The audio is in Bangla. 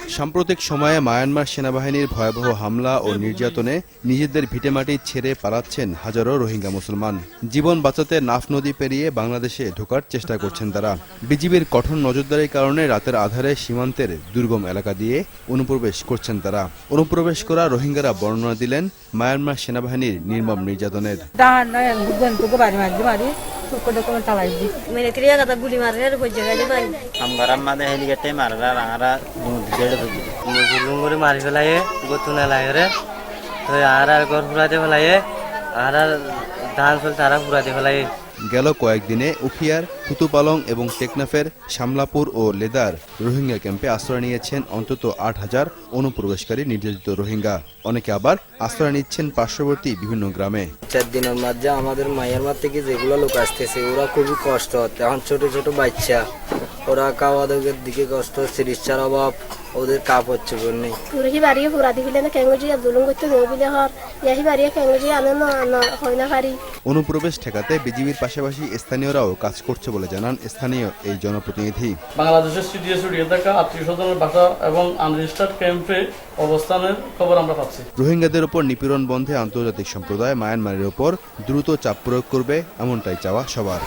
সাম্প্রতিক সময়ে মায়ানমার সেনাবাহিনীর ভয়াবহ হামলা ও নির্যাতনে নিজেদের ভিটেমাটি ছেড়ে পালাচ্ছেন হাজারো রোহিঙ্গা মুসলমান। জীবন বাঁচাতে নাফ নদী পেরিয়ে বাংলাদেশে ঢোকার চেষ্টা করছেন তারা। বিজিবির কঠোর নজরদারির কারণে রাতের আধারে সীমান্তের দুর্গম এলাকা দিয়ে অনুপ্রবেশ করছেন তারা। অনুপ্রবেশ করা রোহিঙ্গারা বর্ণনা দিলেন মায়ানমার সেনাবাহিনীর নির্মম নির্যাতনের। মারি ফেলাইয়ে গতুনা লাগে আর ঘর ফুরাতে ফেলাইয়ে আর ধান চল তারা ফুরাতে ফেলাইয়ে। গেল কয়েকদিনে উখিয়ার, কুতুপালং এবং টেকনাফের শামলাপুর ও লেদার রোহিঙ্গা ক্যাম্পে আশ্রয় নিয়েছেন অন্তত ৮,০০০ অনুপ্রবেশকারী নির্যাতিত রোহিঙ্গা। অনেকে আবার আশ্রয় নিচ্ছেন পার্শ্ববর্তী বিভিন্ন গ্রামে। ৪ দিনের মাঝে আমাদের মায়ানমার থেকে যেগুলো লোক আসতেছে ওরা খুবই কষ্ট হচ্ছে। এখন ছোট ছোট বাচ্চা, ওরা খাওয়া দাওয়ার দিকে কষ্ট, চিকিৎসার অভাব, ওদের কাপড় চোপড় নেই। অনুপ্রবেশ ঠেকাতে বিজিবির পাশাপাশি স্থানীয়রাও কাজ করছে বলে জানান স্থানীয় এই জনপ্রতিনিধি। বাংলাদেশের সিডিএ ছড়িয়ে থাকা আত্মীয় স্বজনের বাসা এবং আনরেজিস্টার্ড ক্যাম্পে অবস্থানের খবর আমরা পাচ্ছি। রোহিঙ্গাদের উপর নিপীড়ন বন্ধে আন্তর্জাতিক সম্প্রদায় মায়ানমারের উপর দ্রুত চাপ প্রয়োগ করবে, এমনটাই চাওয়া সবার।